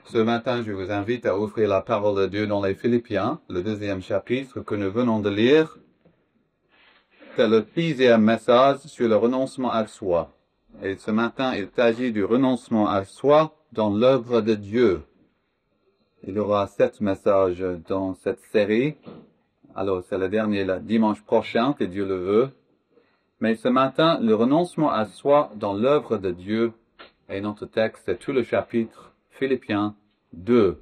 Ce matin, je vous invite à ouvrir la parole de Dieu dans les Philippiens, le 2e chapitre que nous venons de lire. C'est le 6e message sur le renoncement à soi. Et ce matin, il s'agit du renoncement à soi dans l'œuvre de Dieu. Il y aura 7 messages dans cette série. Alors, c'est le dernier, le dimanche prochain, que Dieu le veut. Mais ce matin, le renoncement à soi dans l'œuvre de Dieu, et notre texte, c'est tout le chapitre Philippiens 2.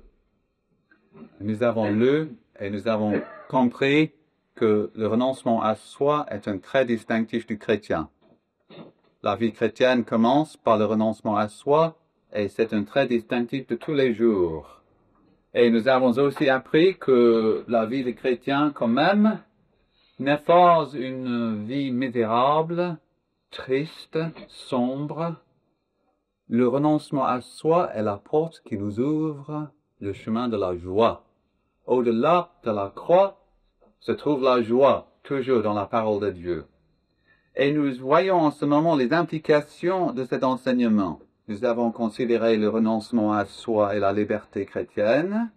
Nous avons lu et nous avons compris que le renoncement à soi est un trait distinctif du chrétien. La vie chrétienne commence par le renoncement à soi et c'est un trait distinctif de tous les jours. Et nous avons aussi appris que la vie des chrétiens, quand même, n'est pas une vie misérable, triste, sombre. Le renoncement à soi est la porte qui nous ouvre le chemin de la joie. Au-delà de la croix se trouve la joie, toujours dans la parole de Dieu. Et nous voyons en ce moment les implications de cet enseignement. Nous avons considéré le renoncement à soi et la liberté chrétienne.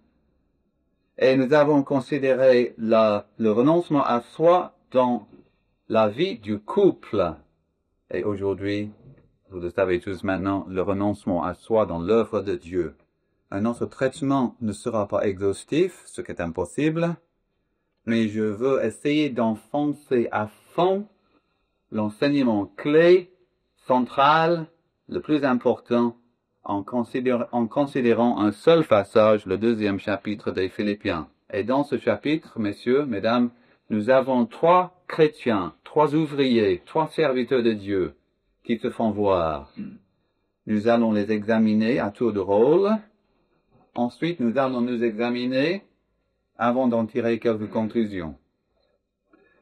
Et nous avons considéré le renoncement à soi dans la vie du couple. Et aujourd'hui, vous le savez tous maintenant, le renoncement à soi dans l'œuvre de Dieu. Un autre traitement ne sera pas exhaustif, ce qui est impossible, mais je veux essayer d'enfoncer à fond l'enseignement clé, central, le plus important, en considérant un seul passage, le 2e chapitre des Philippiens. Et dans ce chapitre, messieurs, mesdames, nous avons 3 chrétiens, 3 ouvriers, 3 serviteurs de Dieu qui se font voir. Nous allons les examiner à tour de rôle. Ensuite, nous allons nous examiner avant d'en tirer quelques conclusions.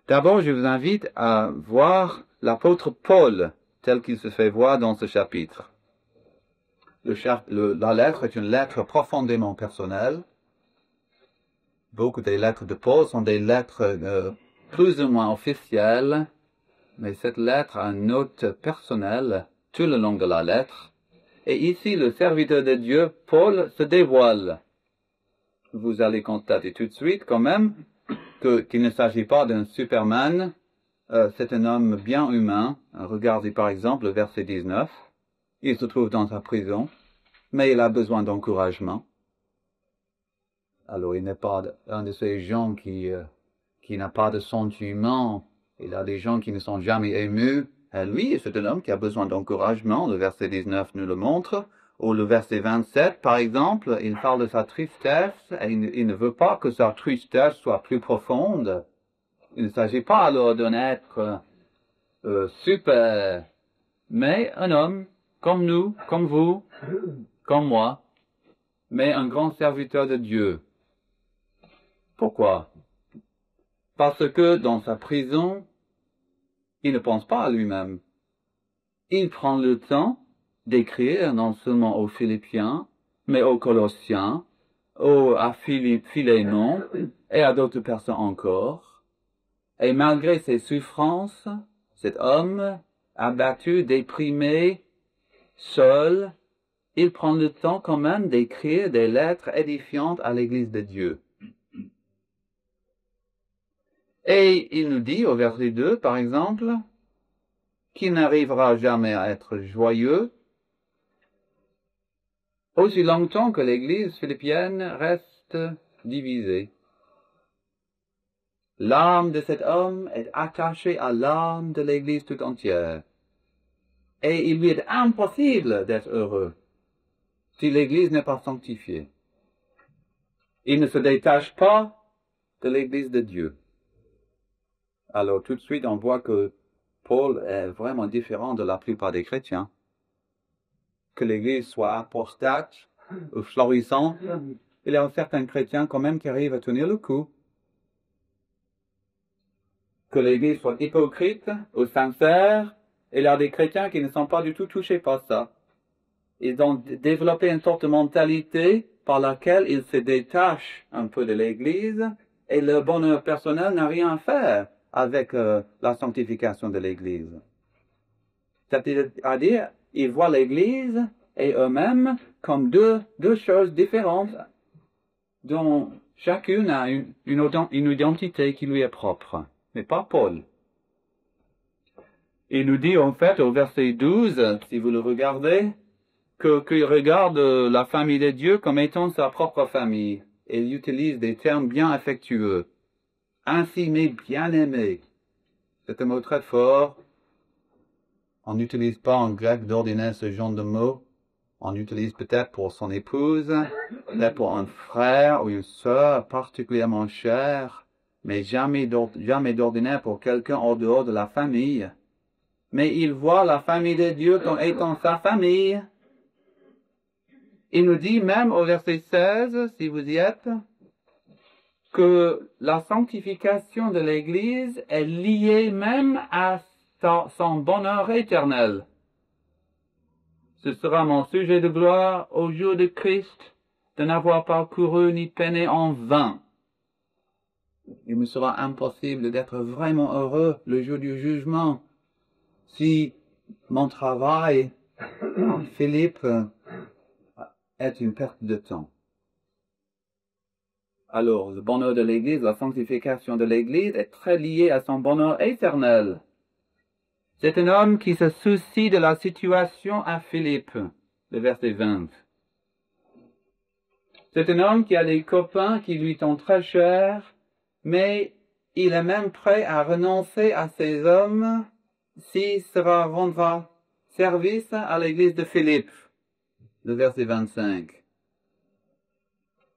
D'abord, je vous invite à voir l'apôtre Paul tel qu'il se fait voir dans ce chapitre. La lettre est une lettre profondément personnelle. Beaucoup des lettres de Paul sont des lettres plus ou moins officielles, mais cette lettre a une note personnelle tout le long de la lettre. Et ici, le serviteur de Dieu, Paul, se dévoile. Vous allez constater tout de suite, quand même, qu'il ne s'agit pas d'un Superman. C'est un homme bien humain. Regardez par exemple le verset 19. Il se trouve dans sa prison, mais il a besoin d'encouragement. Alors, il n'est pas un de ces gens qui n'a pas de sentiment. Il a des gens qui ne sont jamais émus. Lui, c'est un homme qui a besoin d'encouragement. Le verset 19 nous le montre. Ou le verset 27, par exemple, il parle de sa tristesse et il ne veut pas que sa tristesse soit plus profonde. Il ne s'agit pas alors d'un être super, mais un homme comme nous, comme vous, comme moi, mais un grand serviteur de Dieu. Pourquoi? Parce que dans sa prison, il ne pense pas à lui-même. Il prend le temps d'écrire non seulement aux Philippiens, mais aux Colossiens, à Philémon et à d'autres personnes encore. Et malgré ses souffrances, cet homme, abattu, déprimé, seul, il prend le temps quand même d'écrire des lettres édifiantes à l'Église de Dieu. Et il nous dit au verset 2, par exemple, qu'il n'arrivera jamais à être joyeux aussi longtemps que l'Église philippienne reste divisée. L'âme de cet homme est attachée à l'âme de l'Église tout entière. Et il lui est impossible d'être heureux si l'Église n'est pas sanctifiée. Il ne se détache pas de l'Église de Dieu. Alors tout de suite, on voit que Paul est vraiment différent de la plupart des chrétiens. Que l'Église soit apostate ou florissante, il y a certains chrétiens quand même qui arrivent à tenir le coup. Que l'Église soit hypocrite ou sincère, il y a des chrétiens qui ne sont pas du tout touchés par ça. Ils ont développé une sorte de mentalité par laquelle ils se détachent un peu de l'Église et leur bonheur personnel n'a rien à faire avec la sanctification de l'Église. C'est-à-dire, ils voient l'Église et eux-mêmes comme deux choses différentes dont chacune a une identité qui lui est propre, mais pas Paul. Il nous dit en fait au verset 12, si vous le regardez, qu'il regarde la famille de Dieu comme étant sa propre famille. Et il utilise des termes bien affectueux. Ainsi, mes bien-aimés. C'est un mot très fort. On n'utilise pas en grec d'ordinaire ce genre de mot. On utilise peut-être pour son épouse, peut-être pour un frère ou une sœur particulièrement chère, mais jamais d'ordinaire pour quelqu'un en dehors de la famille. Mais il voit la famille de Dieu comme étant sa famille. Il nous dit même au verset 16, si vous y êtes, que la sanctification de l'Église est liée même à son bonheur éternel. Ce sera mon sujet de gloire au jour de Christ, de n'avoir pas couru ni peiné en vain. Il me sera impossible d'être vraiment heureux le jour du jugement si mon travail en Philippe est une perte de temps. Alors, le bonheur de l'Église, la sanctification de l'Église est très liée à son bonheur éternel. C'est un homme qui se soucie de la situation à Philippe, le verset 20. C'est un homme qui a des copains qui lui sont très chers, mais il est même prêt à renoncer à ces hommes s'il sera rendra service à l'Église de Philippe, le verset 25.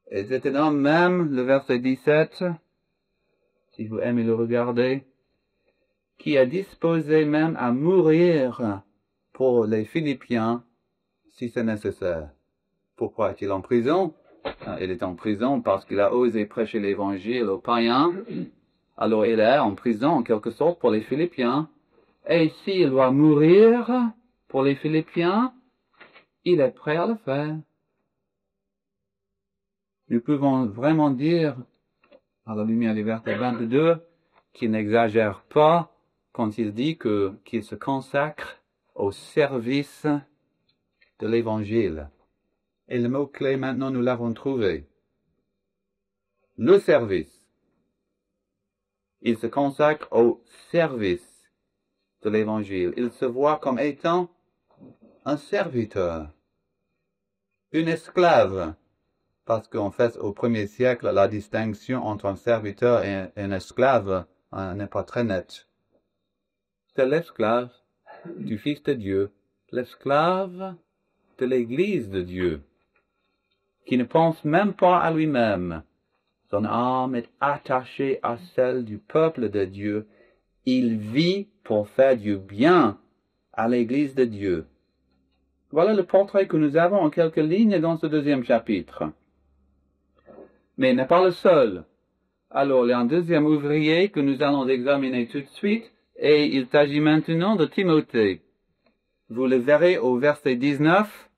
Et c'est un homme même, le verset 17, si vous aimez le regarder, qui est disposé même à mourir pour les Philippiens si c'est nécessaire. Pourquoi est-il en prison? Il est en prison parce qu'il a osé prêcher l'évangile aux païens. Alors il est en prison en quelque sorte pour les Philippiens. Et s'il doit mourir pour les Philippiens, il est prêt à le faire. Nous pouvons vraiment dire, à la lumière du verset 22, qu'il n'exagère pas quand il dit qu'il se consacre au service de l'Évangile. Et le mot-clé maintenant, nous l'avons trouvé. Le service. Il se consacre au service de l'Évangile. Il se voit comme étant un serviteur, une esclave. Parce qu'en fait, au premier siècle, la distinction entre un serviteur et un esclave n'est pas très nette. C'est l'esclave du Fils de Dieu, l'esclave de l'Église de Dieu, qui ne pense même pas à lui-même. Son âme est attachée à celle du peuple de Dieu. Il vit pour faire du bien à l'Église de Dieu. Voilà le portrait que nous avons en quelques lignes dans ce deuxième chapitre. Mais il n'est pas le seul. Alors, il y a un deuxième ouvrier que nous allons examiner tout de suite, et il s'agit maintenant de Timothée. Vous le verrez au verset 19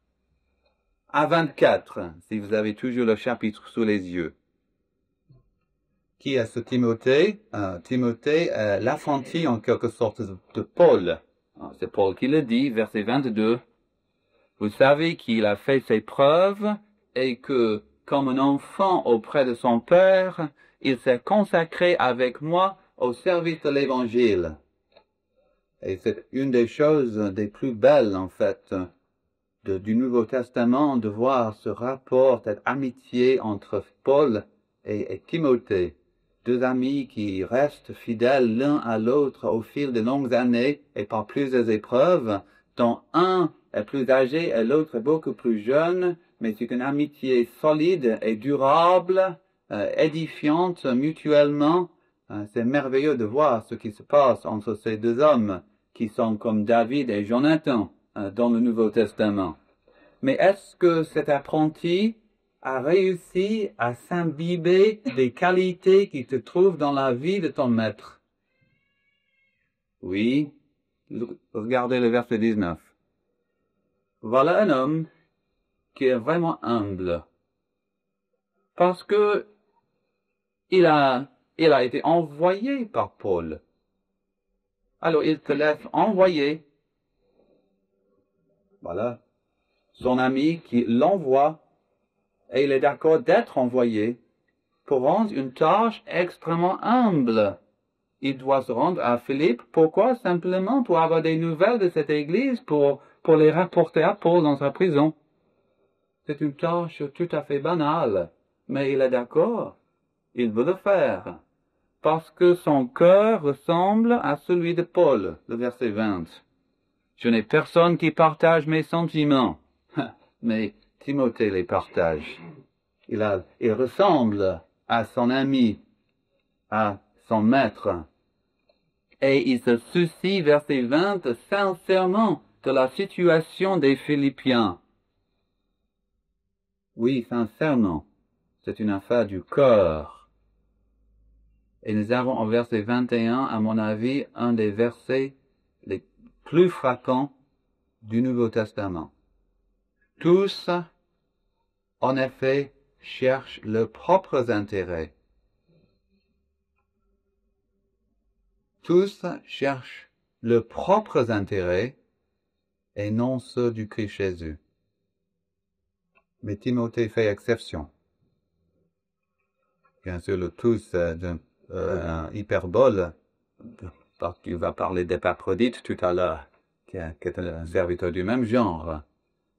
à 24, si vous avez toujours le chapitre sous les yeux. Qui est ce Timothée? Timothée est l'apprenti en quelque sorte de Paul. C'est Paul qui le dit, verset 22. Vous savez qu'il a fait ses preuves et que, comme un enfant auprès de son père, il s'est consacré avec moi au service de l'Évangile. Et c'est une des choses des plus belles, en fait, du Nouveau Testament, de voir ce rapport, cette amitié entre Paul et Timothée. Deux amis qui restent fidèles l'un à l'autre au fil de longues années et par plusieurs épreuves, dont un est plus âgé et l'autre est beaucoup plus jeune, mais c'est une amitié solide et durable, édifiante mutuellement. C'est merveilleux de voir ce qui se passe entre ces deux hommes qui sont comme David et Jonathan dans le Nouveau Testament. Mais est-ce que cet apprenti a réussi à s'imbiber des qualités qui se trouvent dans la vie de ton maître? Oui. Regardez le verset 19. Voilà un homme qui est vraiment humble. Parce que il a été envoyé par Paul. Alors il te laisse envoyer. Voilà. son ami qui l'envoie, et il est d'accord d'être envoyé pour rendre une tâche extrêmement humble. Il doit se rendre à Philippe. Pourquoi? Simplement pour avoir des nouvelles de cette église, pour les rapporter à Paul dans sa prison. C'est une tâche tout à fait banale, mais il est d'accord. Il veut le faire, parce que son cœur ressemble à celui de Paul, le verset 20. Je n'ai personne qui partage mes sentiments, mais Timothée les partage. Il ressemble à son ami, à son maître. Et il se soucie, verset 20, sincèrement de la situation des Philippiens. Oui, sincèrement, c'est une affaire du cœur. Et nous avons en verset 21, à mon avis, un des versets les plus frappants du Nouveau Testament. Tous, en effet, cherchent leurs propres intérêts. Tous cherchent leurs propres intérêts et non ceux du Christ Jésus. Mais Timothée fait exception. Bien sûr, le tous d'un hyperbole, parce qu'il va parler d'Épaphrodite tout à l'heure, qui est un serviteur du même genre.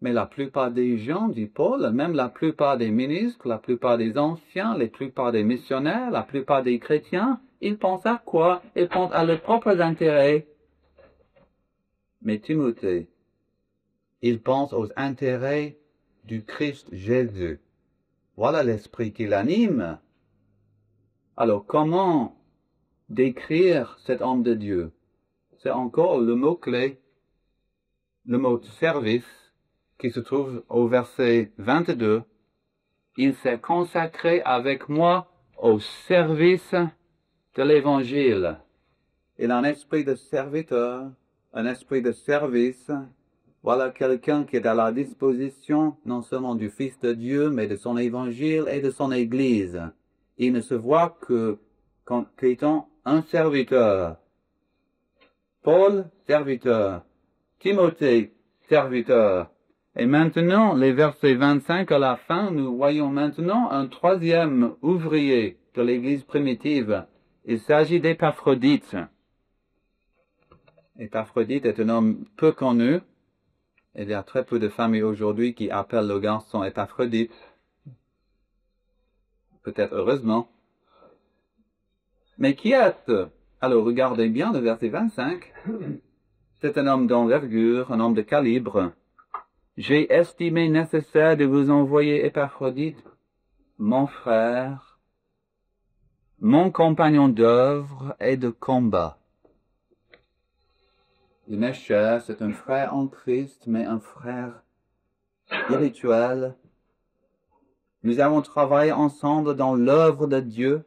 Mais la plupart des gens, dit Paul, même la plupart des ministres, la plupart des anciens, la plupart des missionnaires, la plupart des chrétiens, ils pensent à quoi? Ils pensent à leurs propres intérêts. Mais Timothée, il pense aux intérêts du Christ Jésus. Voilà l'esprit qui l'anime. Alors, comment décrire cet homme de Dieu? C'est encore le mot-clé, le mot service, qui se trouve au verset 22. Il s'est consacré avec moi au service de l'Évangile. Il a un esprit de serviteur, un esprit de service. Voilà quelqu'un qui est à la disposition non seulement du Fils de Dieu, mais de son Évangile et de son Église. Il ne se voit qu'étant un serviteur. Paul, serviteur. Timothée, serviteur. Et maintenant, les versets 25 à la fin, nous voyons maintenant un troisième ouvrier de l'Église primitive. Il s'agit d'Épaphrodite. Épaphrodite est un homme peu connu. Il y a très peu de familles aujourd'hui qui appellent le garçon Épaphrodite. Peut-être heureusement. Mais qui est-ce? Alors regardez bien le verset 25. C'est un homme d'envergure, un homme de calibre. J'ai estimé nécessaire de vous envoyer Épaphrodite, mon frère, mon compagnon d'œuvre et de combat. Il m'est cher, c'est un frère en Christ, mais un frère spirituel. Nous avons travaillé ensemble dans l'œuvre de Dieu,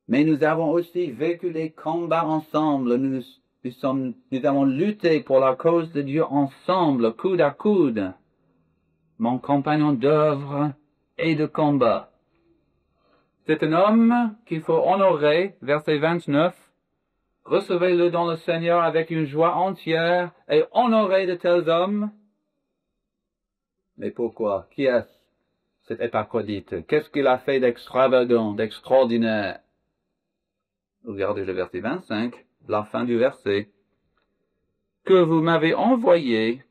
mais nous avons aussi vécu des combats ensemble. Nous avons lutté pour la cause de Dieu ensemble, coude à coude. Mon compagnon d'œuvre et de combat. C'est un homme qu'il faut honorer, verset 29. Recevez-le dans le Seigneur avec une joie entière et honorez de tels hommes. Mais pourquoi? Qui est cet Épaphrodite? Qu'est-ce qu'il a fait d'extravagant, d'extraordinaire? Regardez le verset 25, la fin du verset. Que vous m'avez envoyé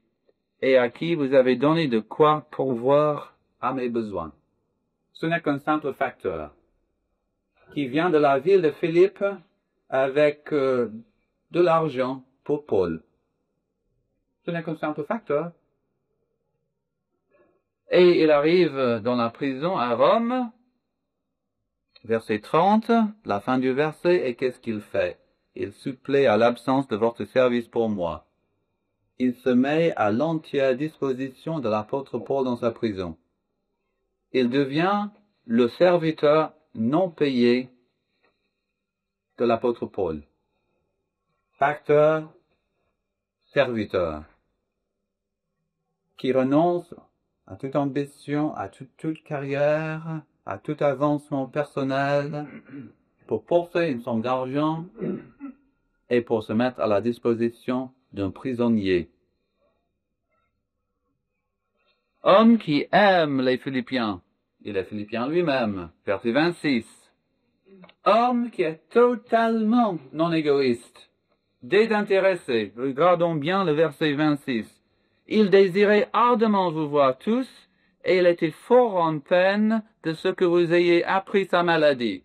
et à qui vous avez donné de quoi pourvoir à mes besoins. Ce n'est qu'un simple facteur qui vient de la ville de Philippe avec de l'argent pour Paul. Ce n'est qu'un simple facteur. Et il arrive dans la prison à Rome, verset 30, la fin du verset, et qu'est-ce qu'il fait? Il supplée à l'absence de votre service pour moi. Il se met à l'entière disposition de l'apôtre Paul dans sa prison. Il devient le serviteur non payé de l'apôtre Paul. Facteur, serviteur, qui renonce à toute ambition, à toute carrière, à tout avancement personnel, pour porter une somme d'argent et pour se mettre à la disposition d'un prisonnier. Homme qui aime les Philippiens, il est Philippien lui-même, verset 26. Homme qui est totalement non égoïste, désintéressé, regardons bien le verset 26. Il désirait ardemment vous voir tous, et il était fort en peine de ce que vous ayez appris sa maladie.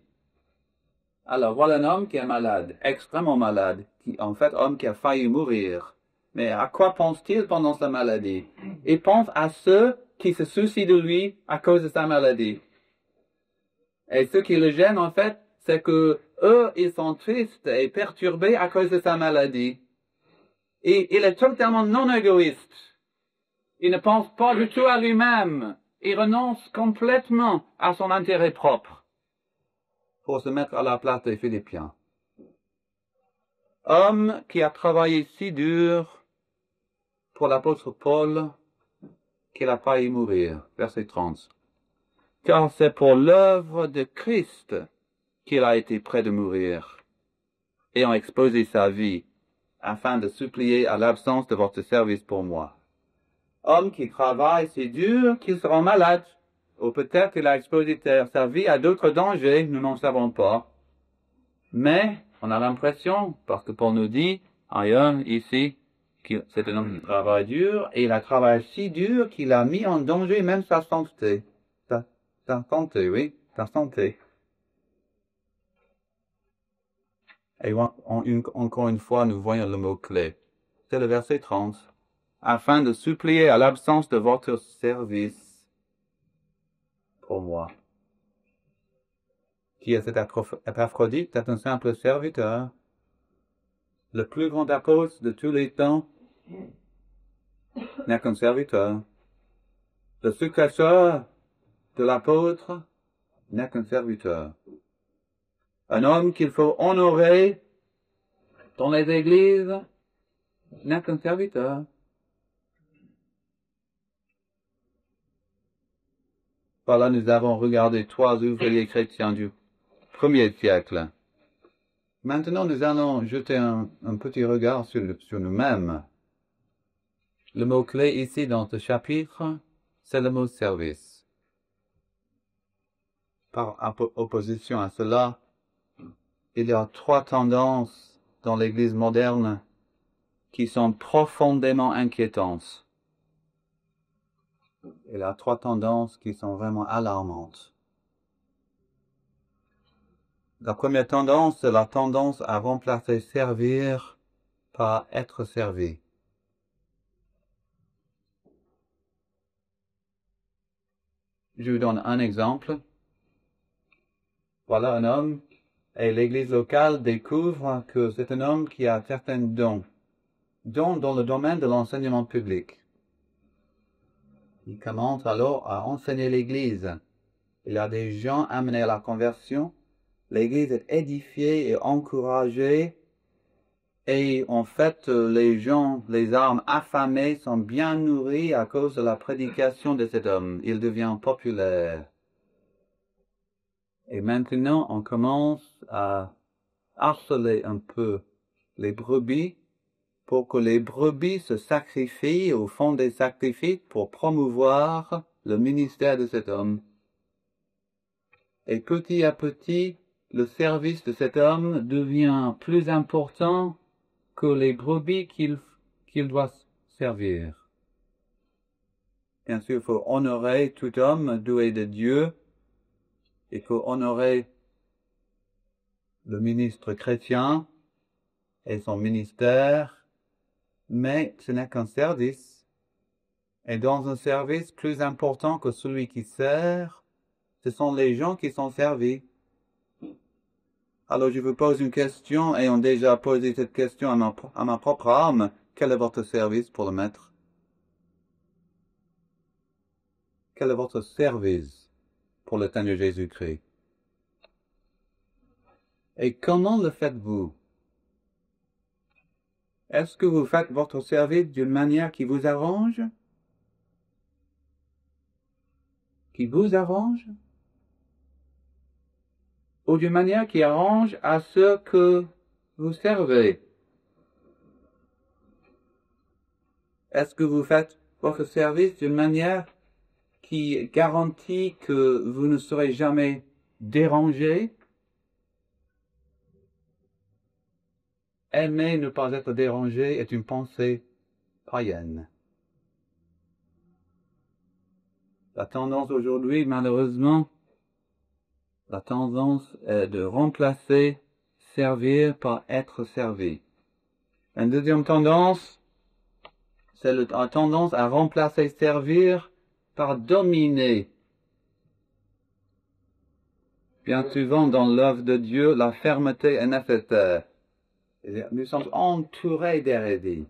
Alors, voilà un homme qui est malade, extrêmement malade, homme qui a failli mourir. Mais à quoi pense-t-il pendant sa maladie? Il pense à ceux qui se soucient de lui à cause de sa maladie. Et ce qui le gêne, en fait, c'est que eux, ils sont tristes et perturbés à cause de sa maladie. Et il est totalement non égoïste. Il ne pense pas du tout à lui-même. Il renonce complètement à son intérêt propre pour se mettre à la place des Philippiens. Homme qui a travaillé si dur pour l'apôtre Paul qu'il a failli mourir. Verset 30. Car c'est pour l'œuvre de Christ qu'il a été près de mourir, ayant exposé sa vie, afin de supplier à l'absence de votre service pour moi. Homme qui travaille si dur qu'il se rend malade, ou peut-être qu'il a exposé sa vie à d'autres dangers, nous n'en savons pas. Mais on a l'impression, parce que Paul nous dit, ailleurs, ici, que c'est un homme qui travaille dur, et il a travaillé si dur qu'il a mis en danger même sa santé. Sa santé, oui, sa santé. Et encore une fois, nous voyons le mot-clé. C'est le verset 30. Afin de supplier à l'absence de votre service pour moi. Qui est cet Épaphrodite? C'est un simple serviteur. Le plus grand apôtre de tous les temps n'est qu'un serviteur. Le successeur de l'apôtre n'est qu'un serviteur. Un homme qu'il faut honorer dans les églises n'est qu'un serviteur. Voilà, nous avons regardé 3 ouvriers chrétiens du 1er siècle. Maintenant, nous allons jeter un petit regard sur nous-mêmes. Le mot-clé ici dans ce chapitre, c'est le mot service. Par opposition à cela, il y a 3 tendances dans l'Église moderne qui sont profondément inquiétantes. Il y a 3 tendances qui sont vraiment alarmantes. La première tendance, c'est la tendance à remplacer servir par être servi. Je vous donne un exemple. Voilà un homme, et l'église locale découvre que c'est un homme qui a certains dons dans le domaine de l'enseignement public. Il commence alors à enseigner l'église. Il y a des gens amenés à la conversion. L'église est édifiée et encouragée. Et en fait, les gens, les âmes affamées sont bien nourries à cause de la prédication de cet homme. Il devient populaire. Et maintenant, on commence à harceler un peu les brebis pour que les brebis se sacrifient ou font des sacrifices pour promouvoir le ministère de cet homme. Et petit à petit, le service de cet homme devient plus important que les brebis qu'il doit servir. Bien sûr, il faut honorer tout homme doué de Dieu. Il faut honorer le ministre chrétien et son ministère, mais ce n'est qu'un service. Et dans un service plus important que celui qui sert, ce sont les gens qui sont servis. Alors je vous pose une question, ayant déjà posé cette question à ma propre âme. Quel est votre service pour le maître? Quel est votre service pour le Seigneur Jésus-Christ? Et comment le faites-vous? Est-ce que vous faites votre service d'une manière qui vous arrange? Qui vous arrange? Ou d'une manière qui arrange à ceux que vous servez? Est-ce que vous faites votre service d'une manière qui garantit que vous ne serez jamais dérangé. Aimer ne pas être dérangé est une pensée païenne. La tendance aujourd'hui, malheureusement, la tendance est de remplacer servir par être servi. Une deuxième tendance, c'est la tendance à remplacer servir par dominer. Bien souvent, dans l'œuvre de Dieu, la fermeté est nécessaire. Nous sommes entourés d'hérédie.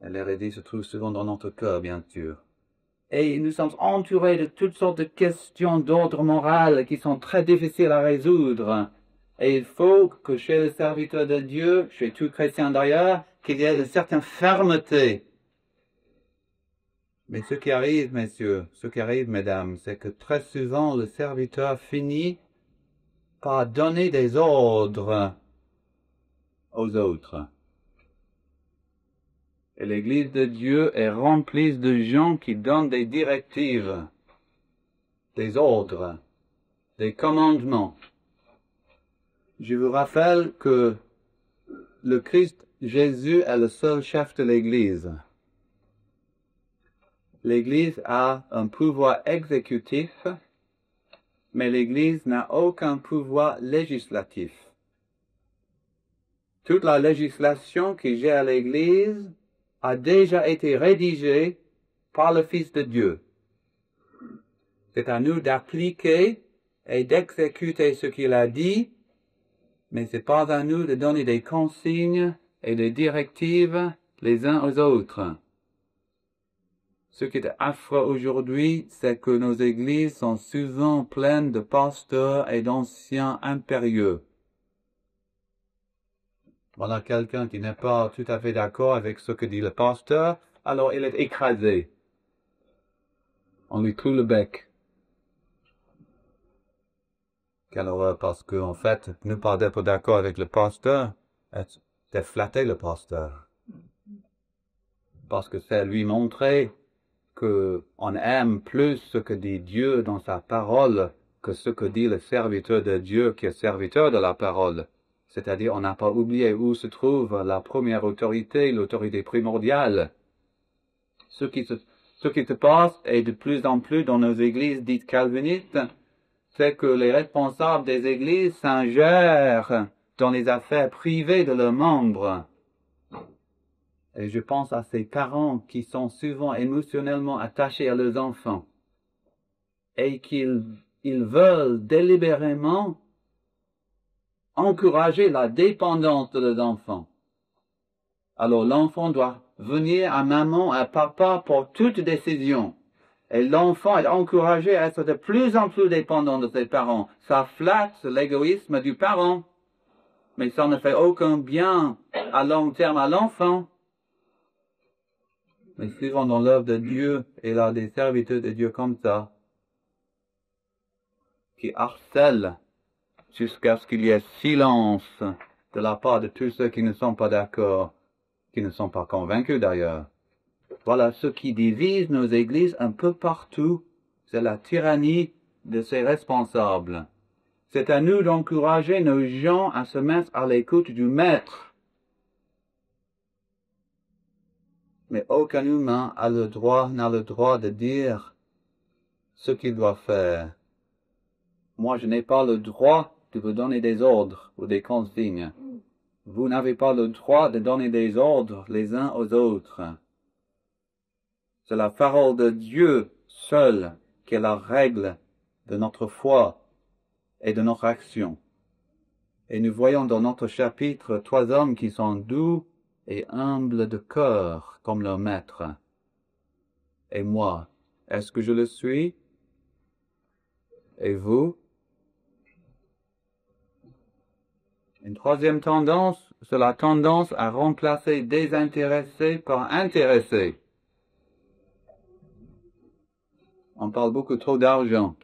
L'hérédie se trouve souvent dans notre cœur, bien sûr. Et nous sommes entourés de toutes sortes de questions d'ordre moral qui sont très difficiles à résoudre. Et il faut que chez le serviteur de Dieu, chez tout chrétien d'ailleurs, qu'il y ait une certaine fermeté. Mais ce qui arrive, messieurs, ce qui arrive, mesdames, c'est que très souvent le serviteur finit par donner des ordres aux autres. Et l'Église de Dieu est remplie de gens qui donnent des directives, des ordres, des commandements. Je vous rappelle que le Christ Jésus est le seul chef de l'Église. L'Église a un pouvoir exécutif, mais l'Église n'a aucun pouvoir législatif. Toute la législation qui gère l'Église a déjà été rédigée par le Fils de Dieu. C'est à nous d'appliquer et d'exécuter ce qu'il a dit, mais c'est pas à nous de donner des consignes et des directives les uns aux autres. Ce qui est affreux aujourd'hui, c'est que nos églises sont souvent pleines de pasteurs et d'anciens impérieux. Voilà quelqu'un qui n'est pas tout à fait d'accord avec ce que dit le pasteur, alors il est écrasé. On lui cloue le bec. Quelle horreur, parce que, en fait, ne pas être d'accord avec le pasteur, c'est flatter le pasteur. Parce que c'est lui montrer qu'on aime plus ce que dit Dieu dans sa parole que ce que dit le serviteur de Dieu qui est serviteur de la parole. C'est-à-dire, on n'a pas oublié où se trouve la première autorité, l'autorité primordiale. Ce qui se passe, et de plus en plus dans nos églises dites calvinistes, c'est que les responsables des églises s'ingèrent dans les affaires privées de leurs membres. Et je pense à ces parents qui sont souvent émotionnellement attachés à leurs enfants et qu'ils veulent délibérément encourager la dépendance de leurs enfants. Alors l'enfant doit venir à maman, à papa pour toute décision. Et l'enfant est encouragé à être de plus en plus dépendant de ses parents. Ça flatte l'égoïsme du parent, mais ça ne fait aucun bien à long terme à l'enfant. Mais souvent dans l'œuvre de Dieu, il y a des serviteurs de Dieu comme ça, qui harcèlent jusqu'à ce qu'il y ait silence de la part de tous ceux qui ne sont pas d'accord, qui ne sont pas convaincus d'ailleurs. Voilà ce qui divise nos églises un peu partout, c'est la tyrannie de ses responsables. C'est à nous d'encourager nos gens à se mettre à l'écoute du Maître. Mais aucun humain n'a le droit de dire ce qu'il doit faire. Moi, je n'ai pas le droit de vous donner des ordres ou des consignes. Vous n'avez pas le droit de donner des ordres les uns aux autres. C'est la parole de Dieu seule qui est la règle de notre foi et de notre action. Et nous voyons dans notre chapitre 3 hommes qui sont doux et humbles de cœur comme leur maître. Et moi, est-ce que je le suis? Et vous? Une troisième tendance, c'est la tendance à remplacer désintéressé par intéressé. On parle beaucoup trop d'argent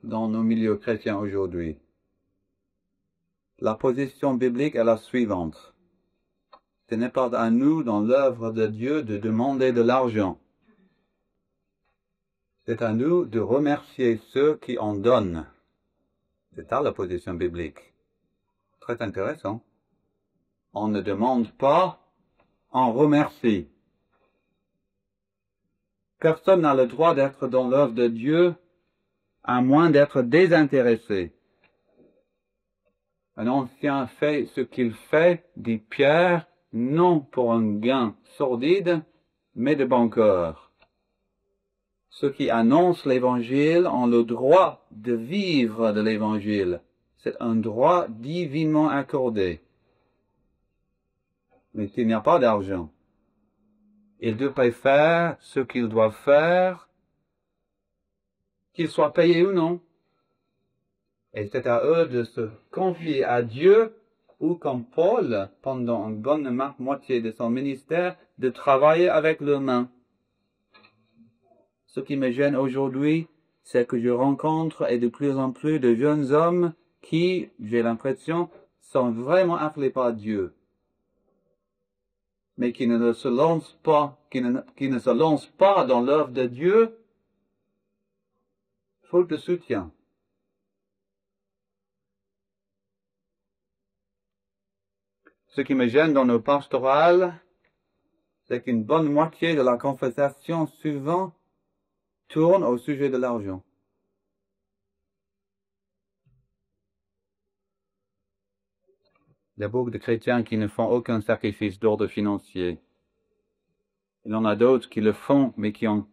dans nos milieux chrétiens aujourd'hui. La position biblique est la suivante. Ce n'est pas à nous, dans l'œuvre de Dieu, de demander de l'argent. C'est à nous de remercier ceux qui en donnent. C'est ça la position biblique. Très intéressant. On ne demande pas, on remercie. Personne n'a le droit d'être dans l'œuvre de Dieu à moins d'être désintéressé. Un ancien fait ce qu'il fait, dit Pierre, non pour un gain sordide, mais de bon cœur. Ceux qui annoncent l'Évangile ont le droit de vivre de l'Évangile. C'est un droit divinement accordé. Mais il n'y a pas d'argent. Ils devraient faire ce qu'ils doivent faire, qu'ils soient payés ou non. Et c'est à eux de se confier à Dieu, ou comme Paul, pendant une bonne moitié de son ministère, de travailler avec leurs mains. Ce qui me gêne aujourd'hui, c'est que je rencontre et de plus en plus de jeunes hommes qui, j'ai l'impression, sont vraiment appelés par Dieu, mais qui ne se lancent pas, qui ne se lancent pas dans l'œuvre de Dieu, faute de soutien. Ce qui me gêne dans nos pastorales, c'est qu'une bonne moitié de la conversation souvent tourne au sujet de l'argent. Il y a beaucoup de chrétiens qui ne font aucun sacrifice d'ordre financier. Il y en a d'autres qui le font, mais qui en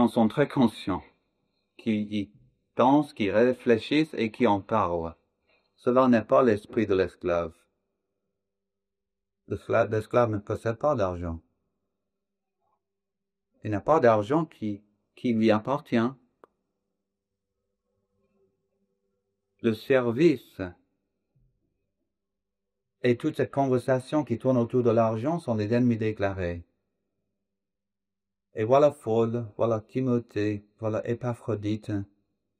sont très conscients, qui y pensent, qui réfléchissent et qui en parlent. Cela n'est pas l'esprit de l'esclave. L'esclave ne possède pas d'argent. Il n'a pas d'argent qui lui appartient. Le service et toute cette conversation qui tourne autour de l'argent sont des ennemis déclarés. Et voilà Paul, voilà Timothée, voilà Épaphrodite,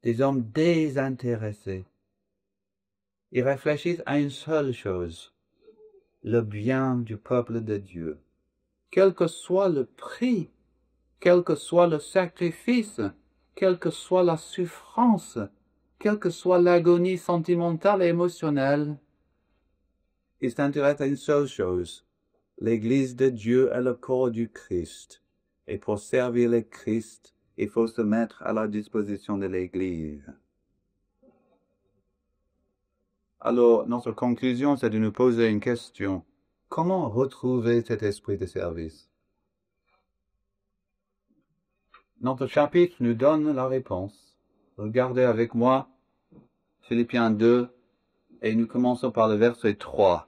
des hommes désintéressés. Ils réfléchissent à une seule chose, le bien du peuple de Dieu. Quel que soit le prix, quel que soit le sacrifice, quelle que soit la souffrance, quelle que soit l'agonie sentimentale et émotionnelle, ils s'intéressent à une seule chose. L'Église de Dieu est le corps du Christ. Et pour servir le Christ, il faut se mettre à la disposition de l'Église. Alors, notre conclusion, c'est de nous poser une question. Comment retrouver cet esprit de service? Notre chapitre nous donne la réponse. Regardez avec moi Philippiens 2 et nous commençons par le verset 3.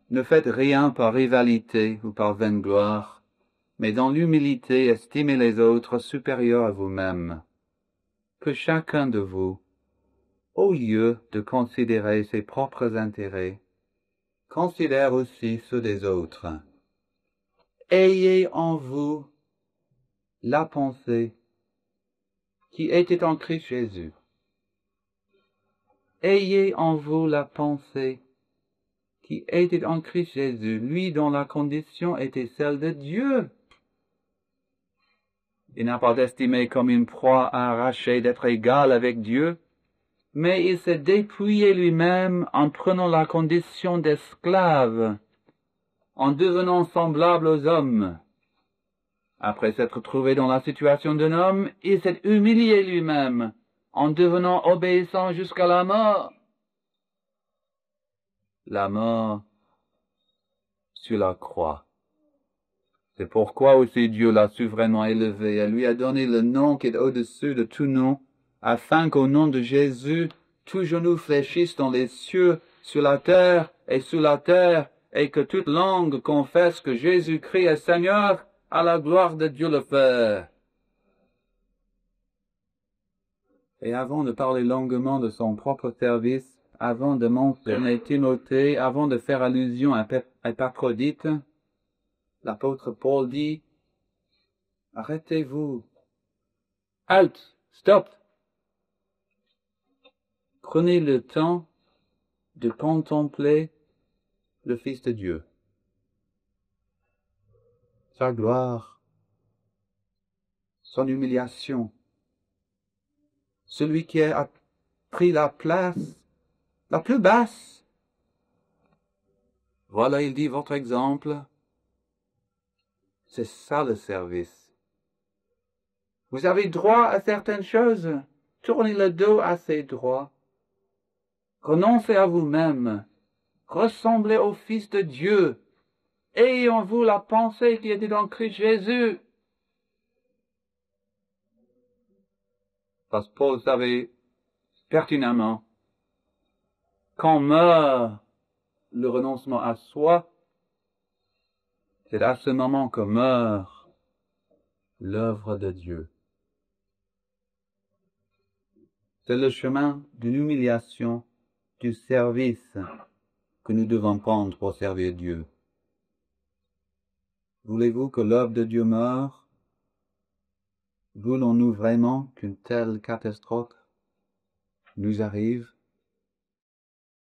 Ne faites rien par rivalité ou par vaine gloire, mais dans l'humilité estimez les autres supérieurs à vous-mêmes. Que chacun de vous, au lieu de considérer ses propres intérêts, considère aussi ceux des autres. Ayez en vous la pensée qui était en Christ Jésus. Ayez en vous la pensée qui était en Christ Jésus, lui dont la condition était celle de Dieu. Il n'a pas estimé comme une proie à arracher d'être égal avec Dieu, mais il s'est dépouillé lui-même en prenant la condition d'esclave, en devenant semblable aux hommes. Après s'être trouvé dans la situation d'un homme, il s'est humilié lui-même, en devenant obéissant jusqu'à la mort. La mort sur la croix. C'est pourquoi aussi Dieu l'a souverainement élevé et lui a donné le nom qui est au-dessus de tout nom, afin qu'au nom de Jésus, tout genou fléchisse dans les cieux, sur la terre et sous la terre, et que toute langue confesse que Jésus-Christ est Seigneur, à la gloire de Dieu le Père. Et avant de parler longuement de son propre service, avant de mentionner Timothée, avant de faire allusion à Épaphrodite, l'apôtre Paul dit, « Arrêtez-vous. Halt, stop. Prenez le temps de contempler le Fils de Dieu. Sa gloire, son humiliation. Celui qui a pris la place la plus basse. Voilà, il dit, votre exemple. C'est ça le service. Vous avez droit à certaines choses. Tournez le dos à ces droits. Renoncez à vous-même. Ressemblez au Fils de Dieu. Ayez en vous la pensée qui était dans Christ Jésus. Parce que Paul savait pertinemment quand meurt le renoncement à soi, c'est à ce moment que meurt l'œuvre de Dieu. C'est le chemin de l'humiliation, du service que nous devons prendre pour servir Dieu. Voulez-vous que l'œuvre de Dieu meure? Voulons-nous vraiment qu'une telle catastrophe nous arrive?